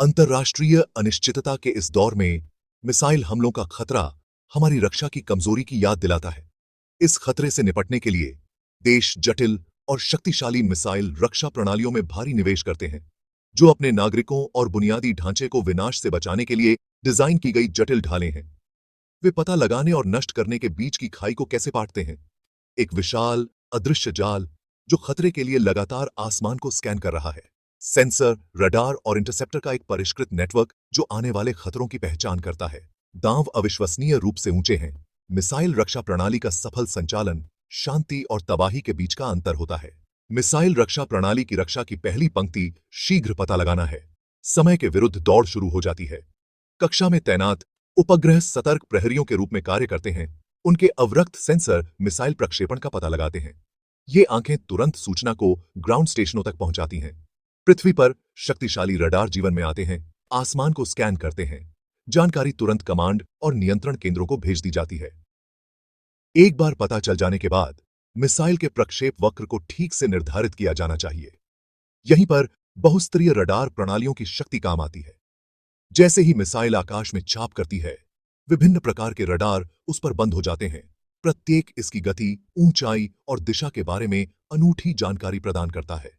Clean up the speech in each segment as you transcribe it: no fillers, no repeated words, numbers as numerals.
अंतर्राष्ट्रीय अनिश्चितता के इस दौर में मिसाइल हमलों का खतरा हमारी रक्षा की कमजोरी की याद दिलाता है। इस खतरे से निपटने के लिए देश जटिल और शक्तिशाली मिसाइल रक्षा प्रणालियों में भारी निवेश करते हैं, जो अपने नागरिकों और बुनियादी ढांचे को विनाश से बचाने के लिए डिजाइन की गई जटिल ढालें हैं। वे पता लगाने और नष्ट करने के बीच की खाई को कैसे पाटते हैं? एक विशाल अदृश्य जाल जो खतरे के लिए लगातार आसमान को स्कैन कर रहा है। सेंसर, रडार और इंटरसेप्टर का एक परिष्कृत नेटवर्क जो आने वाले खतरों की पहचान करता है। दांव अविश्वसनीय रूप से ऊंचे हैं। मिसाइल रक्षा प्रणाली का सफल संचालन शांति और तबाही के बीच का अंतर होता है। मिसाइल रक्षा प्रणाली की रक्षा की पहली पंक्ति शीघ्र पता लगाना है। समय के विरुद्ध दौड़ शुरू हो जाती है। कक्षा में तैनात उपग्रह सतर्क प्रहरियों के रूप में कार्य करते हैं। उनके अवरक्त सेंसर मिसाइल प्रक्षेपण का पता लगाते हैं। ये आंखें तुरंत सूचना को ग्राउंड स्टेशनों तक पहुंचाती हैं। पृथ्वी पर शक्तिशाली रडार जीवन में आते हैं, आसमान को स्कैन करते हैं। जानकारी तुरंत कमांड और नियंत्रण केंद्रों को भेज दी जाती है। एक बार पता चल जाने के बाद मिसाइल के प्रक्षेप वक्र को ठीक से निर्धारित किया जाना चाहिए। यहीं पर बहुस्तरीय रडार प्रणालियों की शक्ति काम आती है। जैसे ही मिसाइल आकाश में छाप करती है, विभिन्न प्रकार के रडार उस पर बंद हो जाते हैं। प्रत्येक इसकी गति, ऊंचाई और दिशा के बारे में अनूठी जानकारी प्रदान करता है।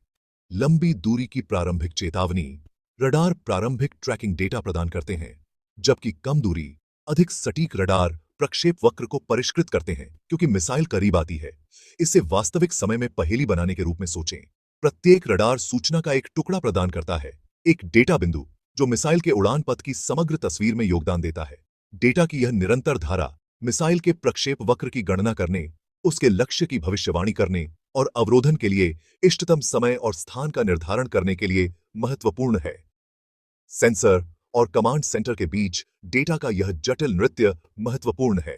लंबी दूरी की प्रारंभिक चेतावनी, रडार प्रारंभिक ट्रैकिंग डेटा प्रदान करते हैं, जबकि कम दूरी, अधिक सटीक रडार प्रक्षेप वक्र को परिष्कृत करते हैं। क्योंकि मिसाइल करीब आती है, इसे वास्तविक समय में पहेली बनाने के रूप में सोचें। प्रत्येक रडार सूचना का एक टुकड़ा प्रदान करता है, एक डेटा बिंदु जो मिसाइल के उड़ान पथ की समग्र तस्वीर में योगदान देता है। डेटा की यह निरंतर धारा मिसाइल के प्रक्षेप वक्र की गणना करने, उसके लक्ष्य की भविष्यवाणी करने और अवरोधन के लिए इष्टतम समय और स्थान का निर्धारण करने के लिए महत्वपूर्ण है। सेंसर और कमांड सेंटर के बीच डेटा का यह जटिल नृत्य महत्वपूर्ण है।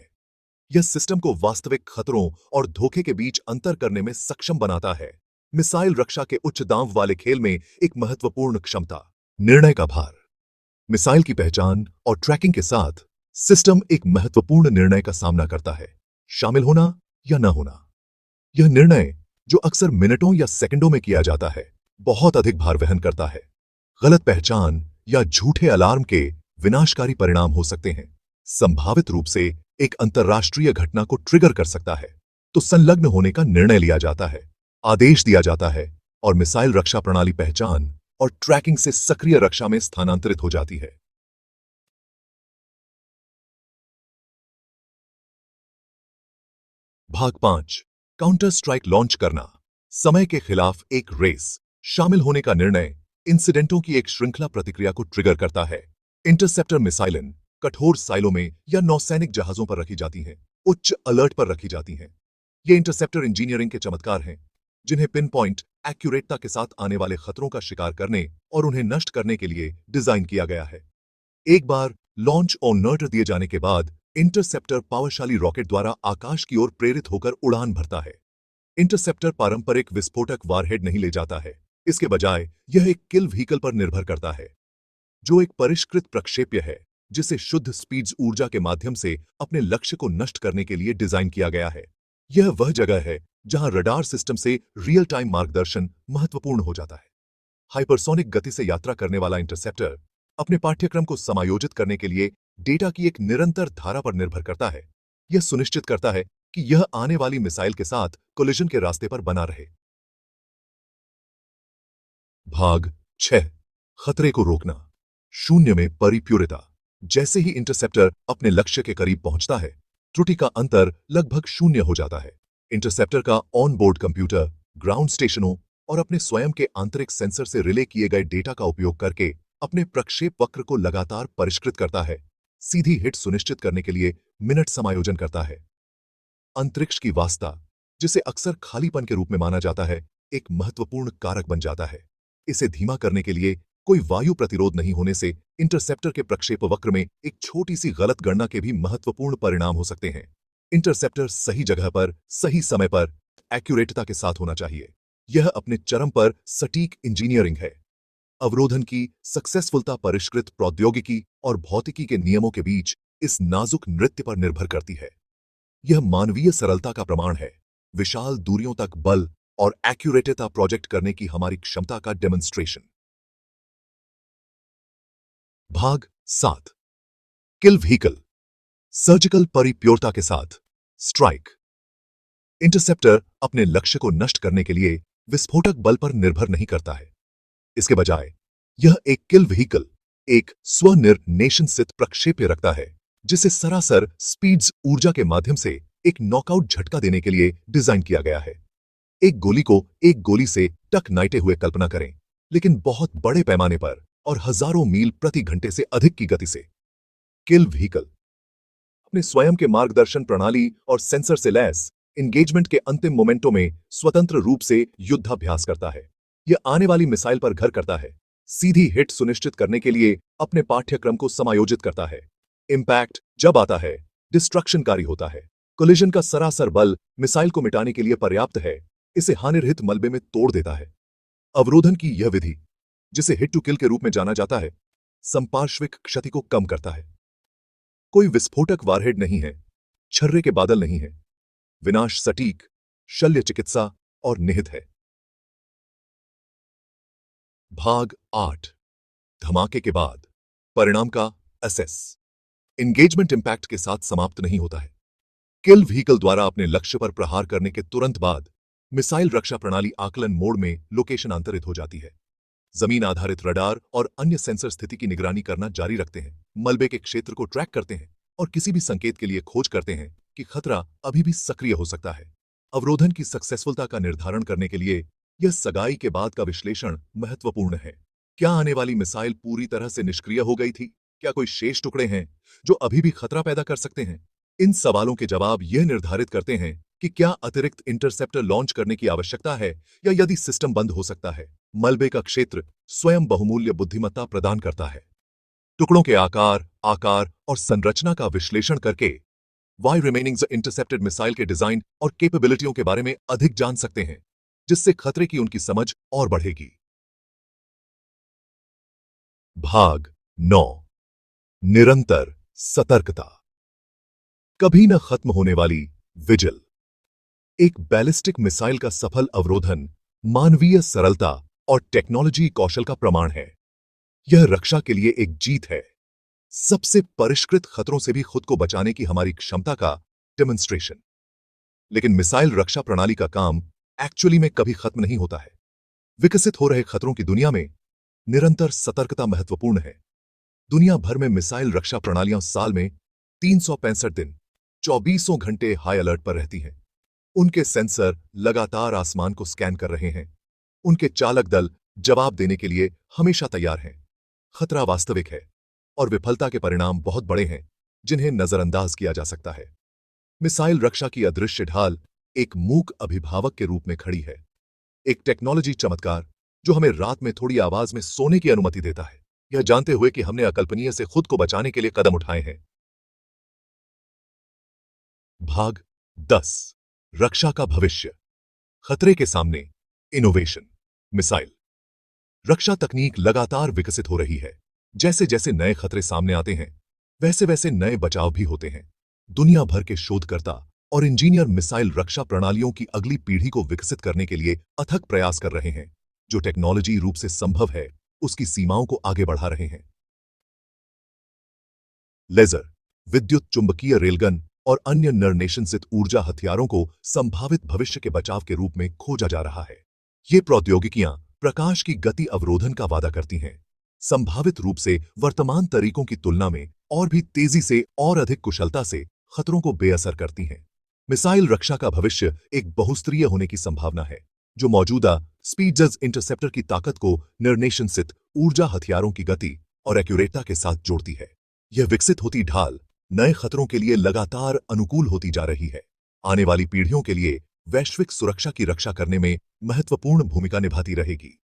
यह सिस्टम को वास्तविक खतरों और धोखे के बीच अंतर करने में सक्षम बनाता है। मिसाइल रक्षा के उच्च दांव वाले खेल में एक महत्वपूर्ण क्षमता, निर्णय का भार। मिसाइल की पहचान और ट्रैकिंग के साथ सिस्टम एक महत्वपूर्ण निर्णय का सामना करता है, शामिल होना या न होना। यह निर्णय, जो अक्सर मिनटों या सेकंडों में किया जाता है, बहुत अधिक भार वहन करता है। गलत पहचान या झूठे अलार्म के विनाशकारी परिणाम हो सकते हैं। संभावित रूप से एक अंतर्राष्ट्रीय घटना को ट्रिगर कर सकता है, तो संलग्न होने का निर्णय लिया जाता है, आदेश दिया जाता है और मिसाइल रक्षा प्रणाली पहचान और ट्रैकिंग से सक्रिय रक्षा में स्थानांतरित हो जाती है। भाग 5, काउंटर स्ट्राइक लॉन्च करना। समय के खिलाफ एक रेस। शामिल होने का निर्णय इंसिडेंटों की एक श्रृंखला प्रतिक्रिया को ट्रिगर करता है। इंटरसेप्टर मिसाइलें कठोर साइलों में या नौसैनिक जहाजों पर रखी जाती हैं, उच्च अलर्ट पर रखी जाती हैं। ये इंटरसेप्टर इंजीनियरिंग के चमत्कार हैं, जिन्हें पिन पॉइंट एक्यूरेटता के साथ आने वाले खतरों का शिकार करने और उन्हें नष्ट करने के लिए डिजाइन किया गया है। एक बार लॉन्च और नर्टर दिए जाने के बाद इंटरसेप्टर पावरशाली रॉकेट द्वारा आकाश की ओर प्रेरित होकर उड़ान भरता है। इंटरसेप्टर पारंपरिक विस्फोटक वारहेड नहीं ले जाता है, इसके बजाय यह एक किल व्हीकल पर निर्भर करता है, जो एक परिष्कृत प्रक्षेप्य है जिसे शुद्ध स्पीड्स ऊर्जा के माध्यम से अपने लक्ष्य को नष्ट करने के लिए डिजाइन किया गया है। यह वह जगह है जहां रडार सिस्टम से रियल टाइम मार्गदर्शन महत्वपूर्ण हो जाता है। हाइपरसोनिक गति से यात्रा करने वाला इंटरसेप्टर अपने पाठ्यक्रम को समायोजित करने के लिए डेटा की एक निरंतर धारा पर निर्भर करता है। यह सुनिश्चित करता है कि यह आने वाली मिसाइल के साथ कोलिजन के रास्ते पर बना रहे। भाग 6, खतरे को रोकना। शून्य में परिपूर्णता। जैसे ही इंटरसेप्टर अपने लक्ष्य के करीब पहुंचता है, त्रुटि का अंतर लगभग शून्य हो जाता है। इंटरसेप्टर का ऑन बोर्ड कंप्यूटर ग्राउंड स्टेशनों और अपने स्वयं के आंतरिक सेंसर से रिले किए गए डेटा का उपयोग करके अपने प्रक्षेप वक्र को लगातार परिष्कृत करता है, सीधी हिट सुनिश्चित करने के लिए मिनट समायोजन करता है। अंतरिक्ष की वास्ता, जिसे अक्सर खालीपन के रूप में माना जाता है, एक महत्वपूर्ण कारक बन जाता है। इसे धीमा करने के लिए कोई वायु प्रतिरोध नहीं होने से इंटरसेप्टर के प्रक्षेप वक्र में एक छोटी सी गलत गणना के भी महत्वपूर्ण परिणाम हो सकते हैं। इंटरसेप्टर सही जगह पर, सही समय पर, एक्यूरेटता के साथ होना चाहिए। यह अपने चरम पर सटीक इंजीनियरिंग है। अवरोधन की सक्सेसफुलता परिष्कृत प्रौद्योगिकी और भौतिकी के नियमों के बीच इस नाजुक नृत्य पर निर्भर करती है। यह मानवीय सरलता का प्रमाण है, विशाल दूरियों तक बल और एक्यूरेटता प्रोजेक्ट करने की हमारी क्षमता का डेमोन्स्ट्रेशन। भाग 7। किल व्हीकल, सर्जिकल परिप्योरता के साथ स्ट्राइक। इंटरसेप्टर अपने लक्ष्य को नष्ट करने के लिए विस्फोटक बल पर निर्भर नहीं करता है। इसके बजाय यह एक किल व्हीकल, एक स्वनिर्देशित प्रक्षेप्य रखता है जिसे सरासर स्पीड्स ऊर्जा के माध्यम से एक नॉकआउट झटका देने के लिए डिजाइन किया गया है। एक गोली को एक गोली से टकनाते हुए कल्पना करें, लेकिन बहुत बड़े पैमाने पर और हजारों मील प्रति घंटे से अधिक की गति से। किल व्हीकल अपने स्वयं के मार्गदर्शन प्रणाली और सेंसर से लैस एंगेजमेंट के अंतिम मोमेंटों में स्वतंत्र रूप से युद्धाभ्यास करता है। यह आने वाली मिसाइल पर घर करता है, सीधी हिट सुनिश्चित करने के लिए अपने पाठ्यक्रम को समायोजित करता है। इंपैक्ट जब आता है, डिस्ट्रक्शनकारी होता है। कोलिजन का सरासर बल मिसाइल को मिटाने के लिए पर्याप्त है, इसे हानिरहित मलबे में तोड़ देता है। अवरोधन की यह विधि, जिसे हिट टू किल के रूप में जाना जाता है, संपार्श्विक क्षति को कम करता है। कोई विस्फोटक वारहेड नहीं है, छर्रे के बादल नहीं है। विनाश सटीक, शल्य चिकित्सा और निहित है। भाग 8। धमाके के बाद परिणाम का असेस। एंगेजमेंट इंपैक्ट के साथ समाप्त नहीं होता है। किल व्हीकल द्वारा अपने लक्ष्य पर प्रहार करने के तुरंत बाद मिसाइल रक्षा प्रणाली आकलन मोड में लोकेशनांतरित हो जाती है। जमीन आधारित रडार और अन्य सेंसर स्थिति की निगरानी करना जारी रखते हैं, मलबे के क्षेत्र को ट्रैक करते हैं और किसी भी संकेत के लिए खोज करते हैं कि खतरा अभी भी सक्रिय हो सकता है। अवरोधन की सक्सेसफुलता का निर्धारण करने के लिए यह सगाई के बाद का विश्लेषण महत्वपूर्ण है। क्या आने वाली मिसाइल पूरी तरह से निष्क्रिय हो गई थी? क्या कोई शेष टुकड़े हैं जो अभी भी खतरा पैदा कर सकते हैं? इन सवालों के जवाब यह निर्धारित करते हैं कि क्या अतिरिक्त इंटरसेप्टर लॉन्च करने की आवश्यकता है या यदि सिस्टम बंद हो सकता है। मलबे का क्षेत्र स्वयं बहुमूल्य बुद्धिमत्ता प्रदान करता है। टुकड़ों के आकार और संरचना का विश्लेषण करके why remaining the intercepted missile के डिजाइन और कैपेबिलिटियों के बारे में अधिक जान सकते हैं, जिससे खतरे की उनकी समझ और बढ़ेगी। भाग 9। निरंतर सतर्कता, कभी न खत्म होने वाली विजिल। एक बैलिस्टिक मिसाइल का सफल अवरोधन मानवीय सरलता और टेक्नोलॉजी कौशल का प्रमाण है। यह रक्षा के लिए एक जीत है, सबसे परिष्कृत खतरों से भी खुद को बचाने की हमारी क्षमता का डेमोन्स्ट्रेशन। लेकिन मिसाइल रक्षा प्रणाली का काम एक्चुअली में कभी खत्म नहीं होता है। विकसित हो रहे खतरों की दुनिया में निरंतर सतर्कता महत्वपूर्ण है। दुनिया भर में मिसाइल रक्षा प्रणालियां साल में 365 दिन 24 घंटे हाई अलर्ट पर रहती हैं। उनके सेंसर लगातार आसमान को स्कैन कर रहे हैं। उनके चालक दल जवाब देने के लिए हमेशा तैयार हैं। खतरा वास्तविक है और विफलता के परिणाम बहुत बड़े हैं, जिन्हें नजरअंदाज किया जा सकता है। मिसाइल रक्षा की अदृश्य ढाल एक मूक अभिभावक के रूप में खड़ी है, एक टेक्नोलॉजी चमत्कार जो हमें रात में थोड़ी आवाज में सोने की अनुमति देता है, यह जानते हुए कि हमने अकल्पनीय से खुद को बचाने के लिए कदम उठाए हैं। भाग 10। रक्षा का भविष्य, खतरे के सामने इनोवेशन। मिसाइल रक्षा तकनीक लगातार विकसित हो रही है। जैसे जैसे नए खतरे सामने आते हैं, वैसे वैसे नए बचाव भी होते हैं। दुनिया भर के शोधकर्ता और इंजीनियर मिसाइल रक्षा प्रणालियों की अगली पीढ़ी को विकसित करने के लिए अथक प्रयास कर रहे हैं। जो टेक्नोलॉजी रूप से संभव है, उसकी सीमाओं को आगे बढ़ा रहे हैं। लेजर, विद्युत चुंबकीय रेलगन और अन्य निर्देशित ऊर्जा हथियारों को संभावित भविष्य के बचाव के रूप में खोजा जा रहा है। ये प्रौद्योगिकियां प्रकाश की गति अवरोधन का वादा करती हैं, संभावित रूप से वर्तमान तरीकों की तुलना में और भी तेजी से और अधिक कुशलता से खतरों को बेअसर करती हैं। मिसाइल रक्षा का भविष्य एक बहुस्तरीय होने की संभावना है, जो मौजूदा स्पीड्स इंटरसेप्टर की ताकत को निर्देशित ऊर्जा हथियारों की गति और एक्यूरेटता के साथ जोड़ती है। यह विकसित होती ढाल नए खतरों के लिए लगातार अनुकूल होती जा रही है। आने वाली पीढ़ियों के लिए वैश्विक सुरक्षा की रक्षा करने में महत्वपूर्ण भूमिका निभाती रहेगी।